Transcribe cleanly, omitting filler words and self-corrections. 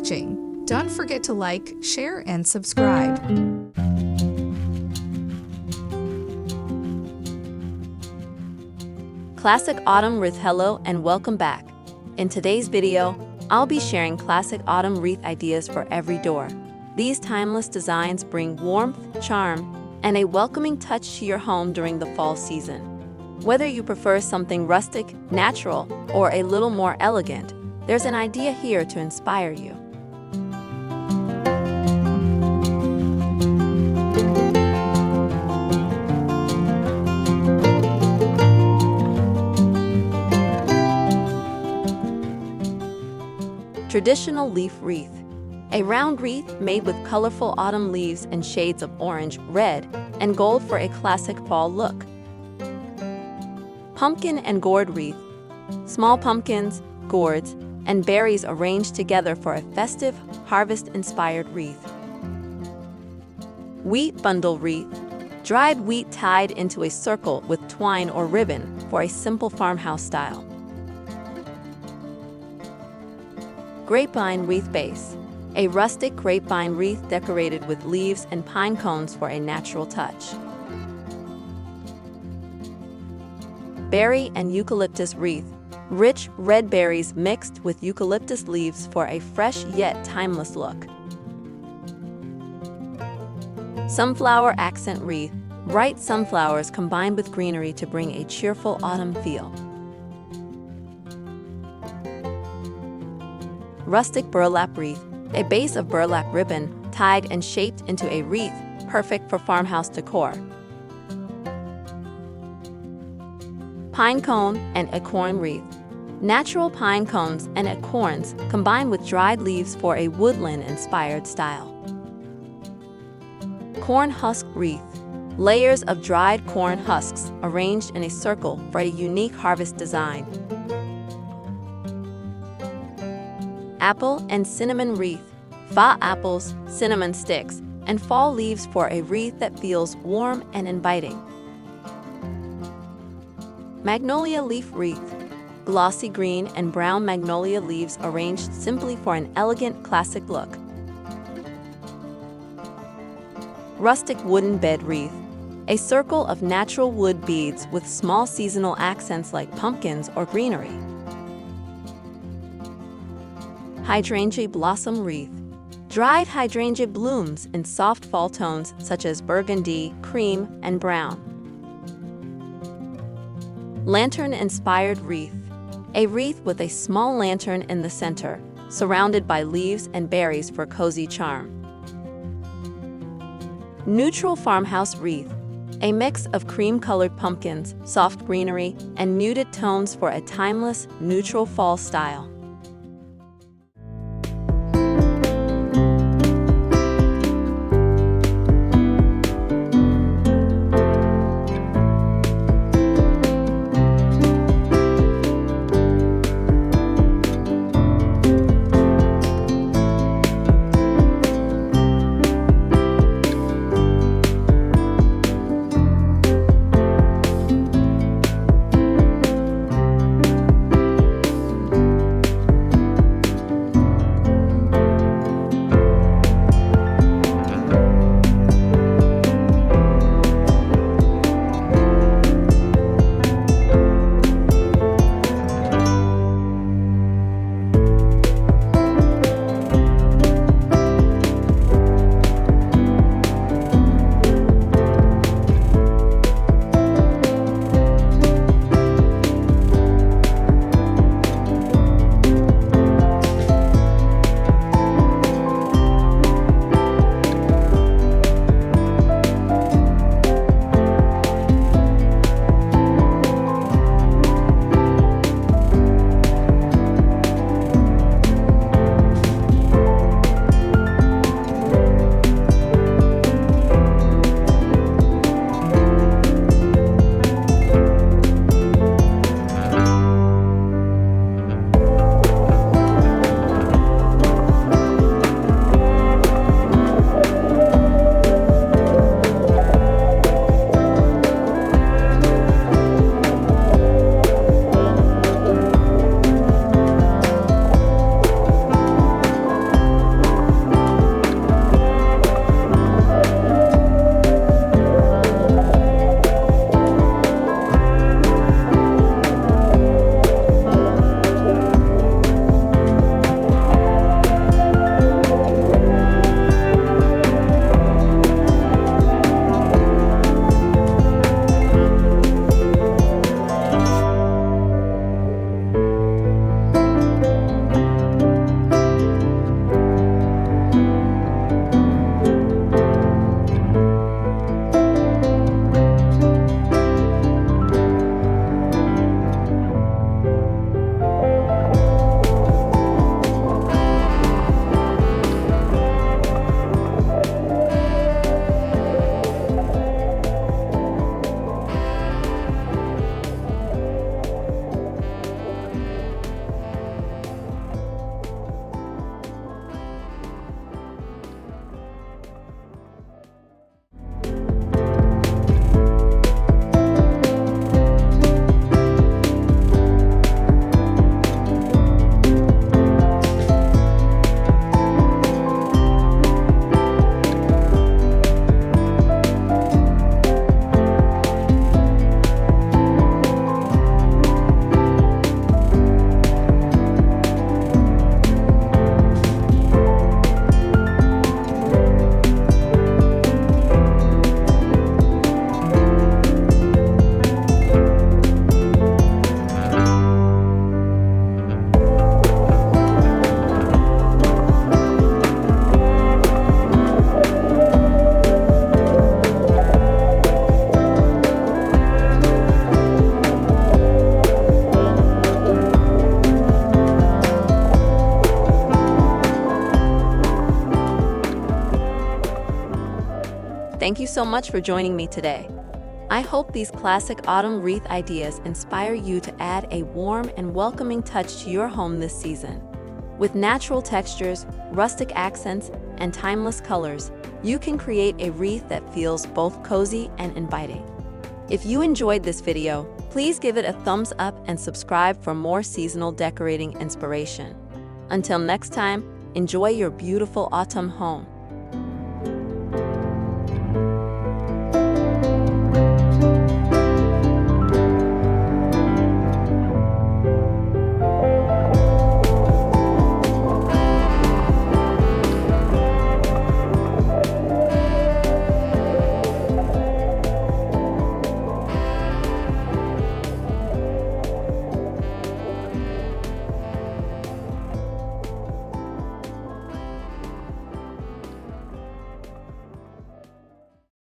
watching. Don't forget to like, share, and subscribe. Classic Autumn Wreath. Hello and welcome back. In today's video, I'll be sharing classic autumn wreath ideas for every door. These timeless designs bring warmth, charm, and a welcoming touch to your home during the fall season. Whether you prefer something rustic, natural, or a little more elegant, there's an idea here to inspire you. Traditional leaf wreath. A round wreath made with colorful autumn leaves and shades of orange, red, and gold for a classic fall look. Pumpkin and gourd wreath. Small pumpkins, gourds, and berries arranged together for a festive, harvest-inspired wreath. Wheat bundle wreath. Dried wheat tied into a circle with twine or ribbon for a simple farmhouse style. Grapevine wreath base. A rustic grapevine wreath decorated with leaves and pine cones for a natural touch. Berry and eucalyptus wreath. Rich red berries mixed with eucalyptus leaves for a fresh yet timeless look. Sunflower accent wreath. Bright sunflowers combined with greenery to bring a cheerful autumn feel. Rustic burlap wreath. A base of burlap ribbon tied and shaped into a wreath, perfect for farmhouse decor. Pine cone and acorn wreath. Natural pine cones and acorns combined with dried leaves for a woodland-inspired style. Corn husk wreath. Layers of dried corn husks arranged in a circle for a unique harvest design. Apple and cinnamon wreath. Faux apples, cinnamon sticks, and fall leaves for a wreath that feels warm and inviting. Magnolia leaf wreath. Glossy green and brown magnolia leaves arranged simply for an elegant, classic look. Rustic wooden bed wreath. A circle of natural wood beads with small seasonal accents like pumpkins or greenery. Hydrangea blossom wreath. Dried hydrangea blooms in soft fall tones such as burgundy, cream, and brown. Lantern-inspired wreath. A wreath with a small lantern in the center, surrounded by leaves and berries for cozy charm. Neutral farmhouse wreath. A mix of cream-colored pumpkins, soft greenery, and muted tones for a timeless, neutral fall style. Thank you so much for joining me today. I hope these classic autumn wreath ideas inspire you to add a warm and welcoming touch to your home this season. With natural textures, rustic accents, and timeless colors, you can create a wreath that feels both cozy and inviting. If you enjoyed this video, please give it a thumbs up and subscribe for more seasonal decorating inspiration. Until next time, enjoy your beautiful autumn home.